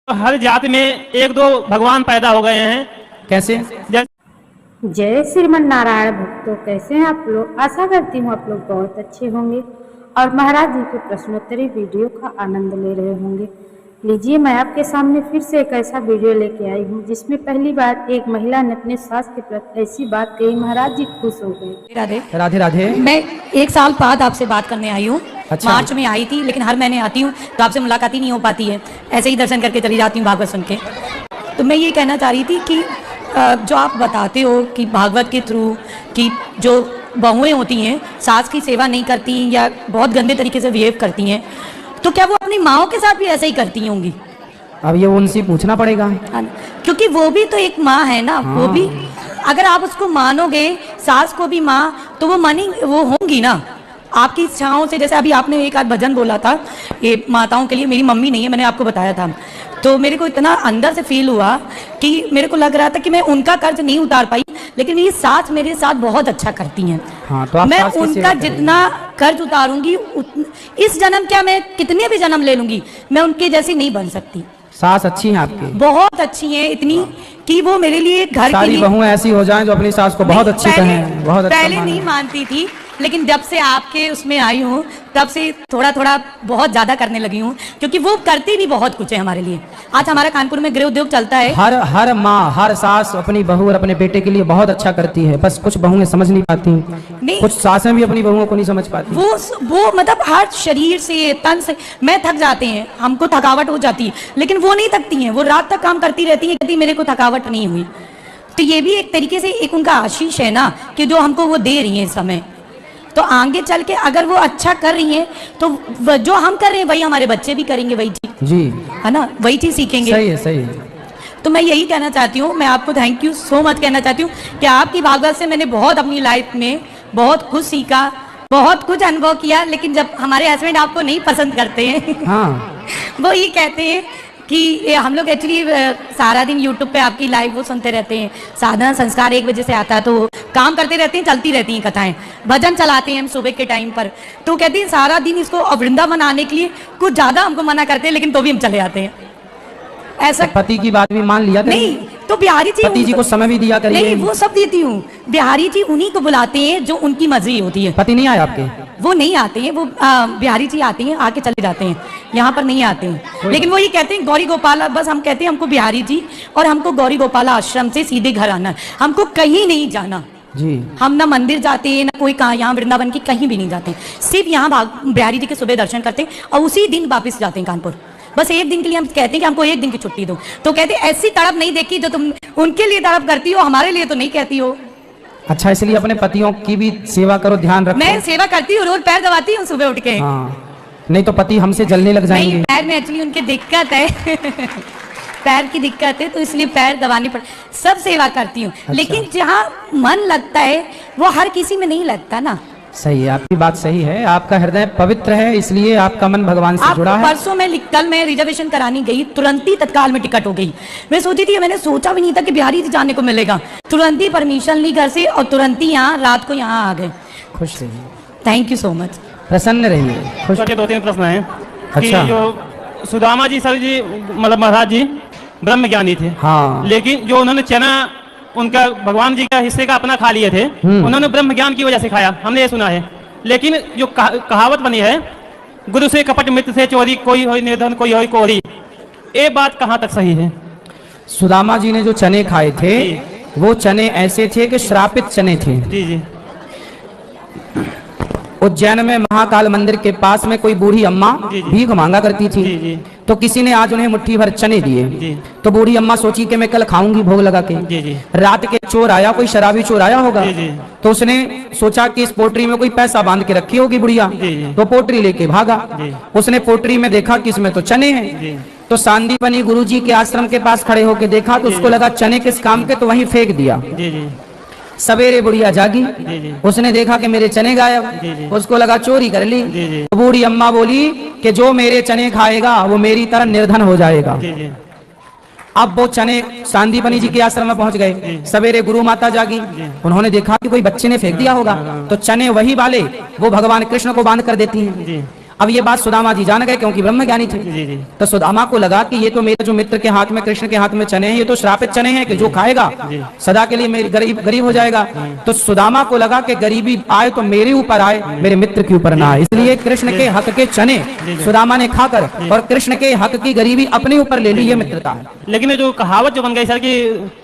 हर जाति में एक दो भगवान पैदा हो गए हैं। कैसे? जय श्रीमन नारायण भक्तों, कैसे हैं आप लोग। आशा करती हूँ आप लोग बहुत अच्छे होंगे और महाराज जी के प्रश्नोत्तरी वीडियो का आनंद ले रहे होंगे। लीजिए, मैं आपके सामने फिर से एक ऐसा वीडियो लेके आई हूँ जिसमें पहली बार एक महिला ने अपने सास के प्रति ऐसी बात कही, महाराज जी खुश हो गए। राधे राधे राधे। मैं 1 साल बाद आपसे बात करने आई हूँ। अच्छा। मार्च में आई थी, लेकिन हर महीने आती हूँ तो आपसे मुलाकात ही नहीं हो पाती है, ऐसे ही दर्शन करके चली जाती हूँ भागवत सुन के। तो मैं ये कहना चाह रही थी कि जो आप बताते हो कि भागवत के थ्रू कि जो बहुएं होती हैं सास की सेवा नहीं करती या बहुत गंदे तरीके से बिहेव करती हैं, तो क्या वो अपनी माँओं के साथ भी ऐसे ही करती होंगी? अब ये उनसे पूछना पड़ेगा, क्योंकि वो भी तो एक माँ है ना। वो भी, अगर आप उसको मानोगे, सास को भी माँ, तो वो मानी वो होंगी ना आपकी इच्छाओं से। जैसे अभी आपने एक आध भजन बोला था ये माताओं के लिए, मेरी मम्मी नहीं है, मैंने आपको बताया था, तो मेरे को इतना अंदर से फील हुआ कि मेरे को लग रहा था कि मैं उनका कर्ज नहीं उतार पाई, लेकिन मेरी सास मेरे साथ बहुत अच्छा करती हैं। हाँ, तो आप मैं सास की उनका सेवा करें। जितना कर्ज उतारूंगी इस जन्म क्या, मैं कितने भी जन्म ले लूंगी, मैं उनके जैसी नहीं बन सकती। सास अच्छी हैं आपकी? बहुत अच्छी हैं, इतनी कि वो मेरे लिए घर के सारी लिए बहुएं ऐसी हो जाएं जो अपनी सास को बहुत अच्छी कहें, बहुत अच्छा पहले मानें। नहीं मानती थी, लेकिन जब से आपके उसमें आई हूँ तब से थोड़ा थोड़ा बहुत ज्यादा करने लगी हूँ, क्योंकि वो करती भी बहुत कुछ है हमारे लिए। आज हमारा कानपुर में गृह उद्योग चलता है। हर माँ, हर सास अपनी बहू और अपने बेटे के लिए बहुत अच्छा करती है, बस कुछ बहुएं समझ नहीं पाती, नहीं, कुछ सासें भी अपनी बहुओं को नहीं समझ पाती। वो मतलब हर शरीर से, तन से मैं थक जाते हैं, हमको थकावट हो जाती है, लेकिन वो नहीं थकती हैं, वो रात तक काम करती रहती है, कहती मेरे को थकावट नहीं हुई। तो ये भी एक तरीके से एक उनका आशीष है ना, कि जो हमको वो दे रही है इस समय। तो आगे चल के अगर वो अच्छा कर रही हैं तो जो हम कर रहे हैं वही हमारे बच्चे भी करेंगे, वही चीज जी है ना, वही चीज सीखेंगे। सही है, सही है। तो मैं यही कहना चाहती हूँ, मैं आपको थैंक यू सो मच कहना चाहती हूँ कि आपकी भागवत से मैंने बहुत अपनी लाइफ में बहुत कुछ सीखा, बहुत कुछ अनुभव किया। लेकिन जब हमारे हस्बैंड आपको नहीं पसंद करते हैं हाँ। वो ये कहते हैं कि ये हम लोग एक्चुअली सारा दिन यूट्यूब पे आपकी लाइव वो सुनते रहते हैं, साधना संस्कार 1 बजे से आता है, तो काम करते रहते हैं, चलती रहती हैं कथाएं, भजन चलाते हैं हम सुबह के टाइम पर। तो कहती हैं सारा दिन इसको वृंदावन आने के लिए कुछ ज्यादा हमको मना करते हैं, लेकिन तो भी हम चले आते हैं। ऐसा पति की बात भी मान लिया करिए। नहीं, तो बिहारी जी, पति जी को समय भी दिया करिए। नहीं, वो सब देती हूँ। बिहारी जी उन्हीं को बुलाते हैं जो उनकी मर्जी होती है। पति नहीं आए आपके? वो नहीं आते हैं, वो बिहारी जी आते हैं, आके चले जाते हैं, यहाँ पर नहीं आते हैं। लेकिन वो ये कहते हैं गौरी गोपाला, बस हम कहते हैं हमको बिहारी जी और हमको गौरी गोपाला आश्रम से सीधे घर आना है, हमको कहीं नहीं जाना जी। हम ना मंदिर जाते हैं ना कोई कहाँ, यहाँ वृंदावन की कहीं भी नहीं जाते, सिर्फ यहाँ बिहारी जी के सुबह दर्शन करते हैं और उसी दिन वापस जाते हैं कानपुर। बस एक दिन के लिए हम कहते हैं कि हमको 1 दिन की छुट्टी दो, तो कहते हैं ऐसी तड़प नहीं देखी जो तुम उनके लिए तड़प करती हो, हमारे लिए तो नहीं कहती हो। अच्छा, इसलिए अपने पतियों की भी सेवा करो, ध्यान रखो। मैं सेवा करती हूँ, रोज पैर दबाती हूँ सुबह उठ के। हाँ, नहीं तो पति हमसे जलने लग जाएंगे। नहीं, पैर में एक्चुअली उनकी दिक्कत है पैर की दिक्कत है, तो इसलिए पैर दबानी पड़, सब सेवा करती हूँ। अच्छा। लेकिन जहाँ मन लगता है वो हर किसी में नहीं लगता ना। सही है, आपकी बात सही है, आपका हृदय पवित्र है, इसलिए आपका मन भगवान से जुड़ा है। परसों मैं कल मैं रिजर्वेशन करानी गई, तुरंत ही तत्काल में टिकट हो गई। मैं सोची थी, मैंने सोचा भी नहीं था कि बिहारी जी जाने को मिलेगा, तुरंत ही परमिशन ली घर से और तुरंत ही यहाँ रात को यहाँ आ गए। खुश रहिए, थैंक यू सो मच, प्रसन्न रहिए, खुश। 2-3 प्रश्न हैं। अच्छा। कि जो सुदामा जी सर जी मतलब महाराज जी ब्रह्म ज्ञानी थे, हाँ, लेकिन जो उन्होंने चना उनका भगवान जी का हिस्से का अपना खा लिए थे, उन्होंने ब्रह्म ज्ञान की वजह से खाया, हमने ये सुना है। लेकिन जो कहावत बनी है, गुरु से कपट मित्र से चोरी, कोई हो निर्धन कोई हो कोरी, ये बात कहाँ तक सही है? सुदामा जी ने जो चने खाए थे वो चने ऐसे थे कि श्रापित चने थे। जी जी। उज्जैन में महाकाल मंदिर के पास में कोई बूढ़ी अम्मा भीख मांगा करती थी। जी जी। तो किसी ने आज उन्हें मुट्ठी भर चने जी। दिए, तो बूढ़ी अम्मा सोची कि मैं कल खाऊंगी भोग लगा के। जी जी। रात के चोर आया, कोई शराबी चोर आया होगा, जी जी। तो उसने सोचा कि इस पोटरी में कोई पैसा बांध के रखी होगी बुढ़िया, जी जी। तो पोटरी लेके भागा। जी। उसने पोटरी में देखा कि इसमें तो चने हैं, जी। तो सांदीपनी गुरुजी के आश्रम के पास खड़े होके देखा, तो उसको लगा चने किस काम के, तो वहीं फेंक दिया। जी जी। सवेरे बुढ़िया जागी, जी जी। उसने देखा कि मेरे चने गायब, जी जी। उसको लगा चोरी कर ली। जी जी। तो बूढ़ी अम्मा बोली कि जो मेरे चने खाएगा वो मेरी तरह निर्धन हो जाएगा। जी जी। अब वो चने सांदीपनी जी के आश्रम में पहुंच गए। सवेरे गुरु माता जागी, उन्होंने देखा कि कोई बच्चे ने फेंक दिया होगा, तो चने वही वाले वो भगवान कृष्ण को बांध कर देती हैं। अब ये बात सुदामा जी जान गए क्योंकि ब्रह्म ज्ञानी थे। जी जी तो सुदामा को लगा कि ये तो मेरे जो मित्र के हाथ में, कृष्ण के हाथ में चने हैं, ये तो श्रापित चने हैं कि जो खाएगा सदा के लिए मेरी गरीब हो जाएगा। तो सुदामा को लगा कि गरीबी आए तो मेरे ऊपर आए, मेरे मित्र के ऊपर ना आए, इसलिए कृष्ण के हक के चने सुदामा ने खाकर और कृष्ण के हक की गरीबी अपने ऊपर ले ली। ये मित्रता है। लेकिन ये जो कहावत जो बन गई सर कि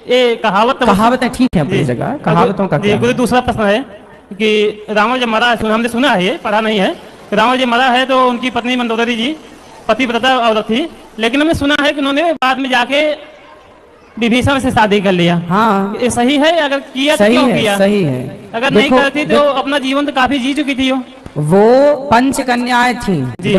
ये कहावतें ठीक है अपनी जगह, कहावतों का क्या है? गुरु दूसरा प्रश्न है कि रावण जब मरा, हमने सुना है, ये पढ़ा नहीं है, रावण जी मरा है तो उनकी पत्नी मंदोदरी जी पतिव्रता औरत थी, लेकिन हमने सुना है कि उन्होंने बाद में जाके विभीषण से शादी कर लिया। हाँ, ये सही है? अगर किया तो सही क्यों है, किया? सही है। अगर नहीं करती तो अपना जीवन तो काफी जी चुकी थी वो पंच कन्याएं थी।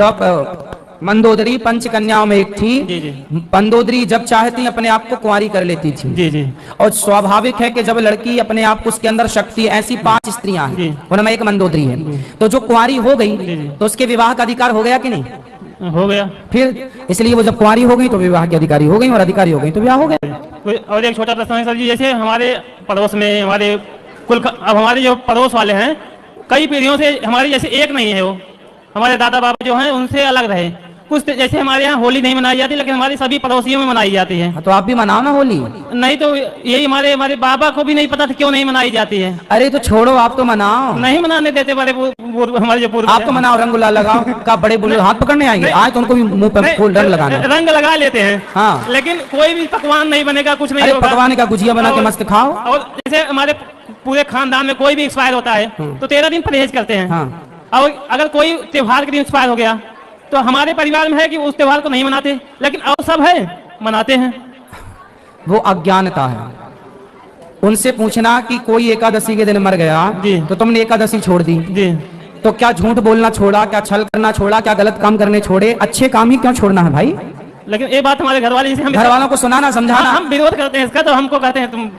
मंदोदरी पंच कन्याओं में एक थी। जी जी मंदोदरी जब चाहती अपने आप को कुंवारी कर लेती थी। जी जी और स्वाभाविक है कि जब लड़की अपने आप को, उसके अंदर शक्ति, ऐसी 5 स्त्रियां हैं, उनमें एक मंदोदरी है। तो जो कुंवारी हो गई तो उसके विवाह का अधिकार हो गया कि नहीं? हो गया। फिर इसलिए वो जब कुंवारी हो गई तो विवाह की अधिकारी हो गई, और अधिकारी हो गई तो विवाह हो गया। और एक छोटा प्रश्न है सर जी, जैसे हमारे पड़ोस में हमारे अब हमारे जो पड़ोस वाले हैं कई पीढ़ियों से हमारी जैसे एक नहीं है, वो हमारे दादा बाबा जो हैं उनसे अलग रहे। कुछ जैसे हमारे यहाँ होली नहीं मनाई जाती, लेकिन हमारे सभी पड़ोसियों में मनाई जाती है। तो आप भी मनाओ ना होली। नहीं तो यही हमारे बाबा को भी नहीं पता था क्यों नहीं मनाई जाती है। अरे तो छोड़ो, आप तो मनाओ। नहीं मनाने देते हमारे जो पूर्व। आप तो मनाओ, रंग गुलाल लगाओ। का बड़े बुजुर्ग हाथ पकड़ने आएंगे आज तो उनको भी मुंह पे फूल रंग लगाना, रंग लगा लेते हैं। हाँ, लेकिन कोई भी पकवान नहीं बनेगा, कुछ नहीं होगा। पकवान का गुजिया बना के मस्त खाओ। और जैसे हमारे पूरे खानदान में कोई भी एक्सपायर होता है तो 13 दिन परहेज करते हैं। और अगर कोई त्योहार के दिन एक्सपायर हो गया तो हमारे परिवार में है कि उस त्योहार को नहीं मनाते, लेकिन और सब है मनाते हैं। वो अज्ञानता है। उनसे पूछना कि कोई एकादशी के दिन मर गया तो तुमने एकादशी छोड़ दी जी, तो क्या झूठ बोलना छोड़ा, क्या छल करना छोड़ा, क्या गलत काम करने छोड़े? अच्छे काम ही क्यों छोड़ना है भाई? लेकिन ये बात हमारे घर वाले, घर वालों को सुनाना, समझाना। हम विरोध करते हैं इसका, तो हमको कहते हैं तुम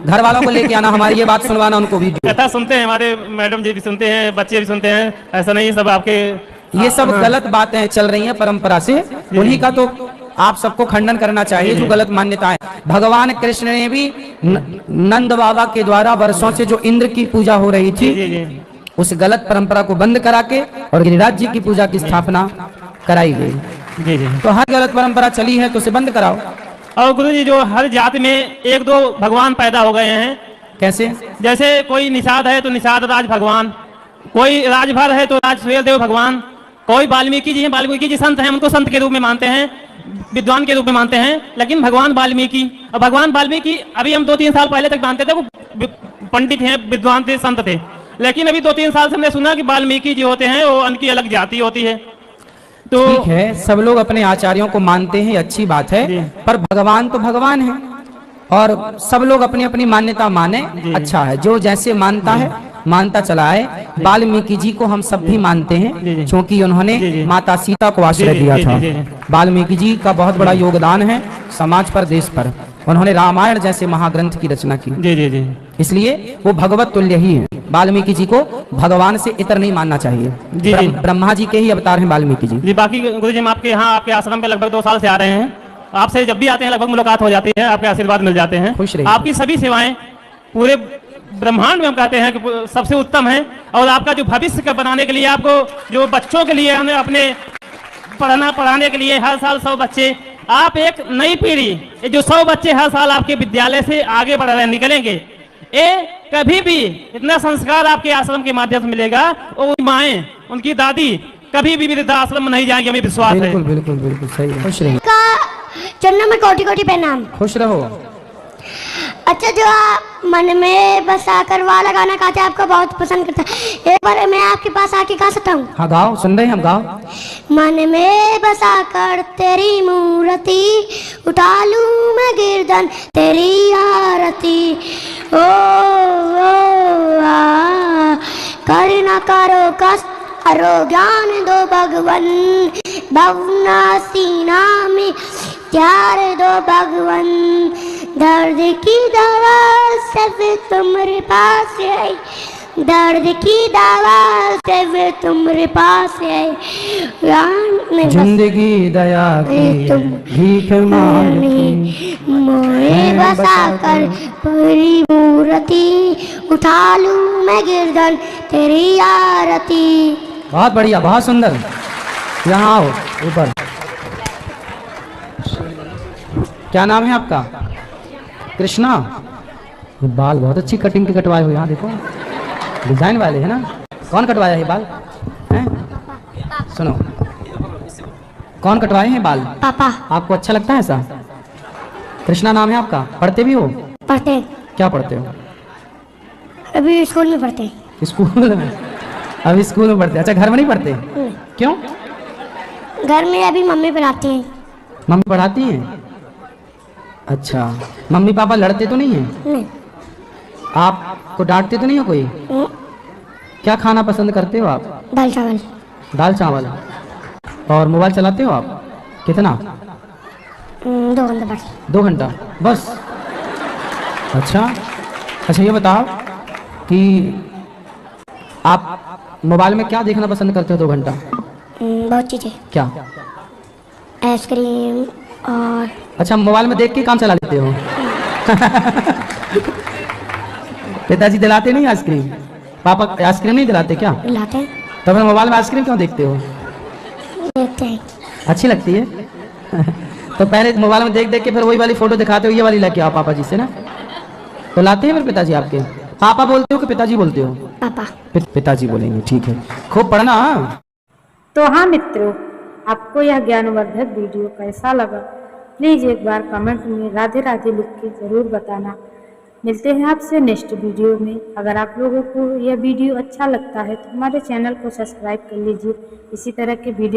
घर वालों को लेके आना, हमारी ये बात सुनवाना उनको भी। कथा सुनते हैं, हमारे मैडम जी भी सुनते हैं, बच्चे भी सुनते हैं। ऐसा नहीं, सब आपके ये सब गलत बातें चल रही हैं परंपरा से, उन्हीं का तो आप सबको खंडन करना चाहिए जो गलत मान्यता है। भगवान कृष्ण ने भी नंद बाबा के द्वारा वर्षों से जो इंद्र की पूजा हो रही थी उस गलत परंपरा को बंद करा के और गिरिराज जी की पूजा की स्थापना कराई गई। तो हर गलत परंपरा चली है तो उसे बंद कराओ। और गुरु जी जो हर जाति में 1-2 भगवान पैदा हो गए हैं। कैसे? जैसे कोई निषाद है तो निषाद राज भगवान, कोई राजभर है तो राज देव भगवान, कोई वाल्मीकि जी हैं, वाल्मीकि जी संत हैं, उनको संत के रूप में मानते हैं, विद्वान के रूप में मानते हैं। लेकिन भगवान वाल्मीकि, और भगवान वाल्मीकि अभी हम 2-3 साल पहले तक मानते थे वो पंडित हैं, विद्वान थे, संत थे। लेकिन अभी 2-3 साल से हमने सुना कि वाल्मीकि जी होते हैं वो उनकी अलग जाति होती है। तो ठीक है, सब लोग अपने आचार्यों को मानते हैं, अच्छी बात है, पर भगवान तो भगवान है और सब लोग अपनी अपनी मान्यता माने, अच्छा है। जो जैसे मानता है मानता चला है। वाल्मीकि जी को हम सब भी मानते हैं क्योंकि उन्होंने माता सीता को आश्रय दिया था। वाल्मीकि जी का बहुत बड़ा योगदान है समाज पर, देश पर। उन्होंने रामायण जैसे महाग्रंथ की रचना की, इसलिए वो भगवत तुल्य ही है। वाल्मीकि जी को भगवान से इतर नहीं मानना चाहिए। ब्रह्मा जी के ही अवतार हैं वाल्मीकि जी। बाकी गुरु जी हम आपके यहाँ आपके आश्रम पे लगभग 2 साल से आ रहे हैं। आपसे जब भी आते हैं लगभग मुलाकात हो जाती है, आपके आशीर्वाद मिल जाते हैं। खुश रहिए। आपकी सभी सेवाएं पूरे ब्रह्मांड में हम कहते हैं कि सबसे उत्तम है। और आपका जो भविष्य का बनाने के लिए, आपको जो बच्चों के लिए हमें अपने पढ़ाने के लिए हर साल 100 बच्चे, आप एक नई पीढ़ी, जो 100 बच्चे हर साल आपके विद्यालय से आगे बढ़ रहे निकलेंगे, ये कभी भी इतना संस्कार आपके आश्रम के माध्यम से मिलेगा। और माएँ, उनकी दादी कभी भी वृद्धाश्रम में नहीं जाएंगे, हमें विश्वास है। बिल्कुल बिल्कुल बिल्कुल सही है। खुश रहिए। चरणों में कोटि-कोटि प्रणाम। खुश रहो। अच्छा, जो आप मन में बसा कर वाला गाना गाते हैं आपको बहुत पसंद करता है, एक बार मैं आपके पास आके गा सकता हूँ? हाँ गाओ, सुन रहे हैं हम, गाओ। मन में बसा कर तेरी मूर्ति उठा लूं मैं गिरधन तेरी आरती, ओ कर न करो कष्ट करो ज्ञान दो भगवन, भवना सीना में प्यार दो भगवन, दर्द की दवा सिर्फ तुम्हारे पास है, दर्द की दवा सिर्फ तुम्हारे पास है, जिंदगी दया की भीख मांगती, मोए बसा कर पूरी मूर्ति उठा लूं मैं गिरधन तेरी आरती। बहुत बढ़िया, बहुत सुंदर। यहाँ आओ ऊपर। क्या नाम है आपका? कृष्णा। ये बाल बहुत अच्छी कटिंग के कटवाए हो, यहाँ देखो डिजाइन वाले है ना। कौन कटवाया है बाल हैं? सुनो, कौन कटवाए हैं बाल? पापा। आपको अच्छा लगता है ऐसा? कृष्णा नाम है आपका। पढ़ते भी हो? पढ़ते हैं। क्या पढ़ते हो? अभी स्कूल में पढ़ते हैं। स्कूल में? अभी स्कूल में पढ़ते? अच्छा, घर में नहीं पढ़ते? क्यों? घर में अभी मम्मी पढ़ाती हैं। मम्मी पढ़ाती हैं? अच्छा, मम्मी पापा लड़ते तो नहीं हैं? नहीं। आपको डांटते तो नहीं हो कोई? क्या खाना पसंद करते हो आप? दाल चावल। दाल चावल। और मोबाइल चलाते हो आप? कितना? 2 घंटे बस। 2 घंटा बस? अच्छा अच्छा, ये बताओ कि आप मोबाइल में क्या देखना पसंद करते हो 2 घंटा? बहुत चीज़ें। क्या? आइसक्रीम और। अच्छा, मोबाइल में देख के काम चला लेते हो? पिताजी दिलाते नहीं आइसक्रीम? पापा आइसक्रीम नहीं दिलाते क्या? लाते हैं। तो फिर मोबाइल में आइसक्रीम क्यों देखते हो? देखते हैं। अच्छी लगती है? तो पहले मोबाइल में देख देख के फिर वही वाली फोटो दिखाते हो, ये वाली लेके आओ पापा जी से ना। तो लाते हैं फिर पिताजी आपके? पापा बोलते हो कि पिताजी बोलते हो? पापा। पिताजी बोलेंगे, ठीक है। खूब पढ़ना। तो हाँ मित्रों, आपको यह ज्ञानवर्धक वीडियो कैसा लगा प्लीज़ एक बार कमेंट में राधे राधे लिख के ज़रूर बताना। मिलते हैं आपसे नेक्स्ट वीडियो में। अगर आप लोगों को यह वीडियो अच्छा लगता है तो हमारे चैनल को सब्सक्राइब कर लीजिए इसी तरह के वीडियो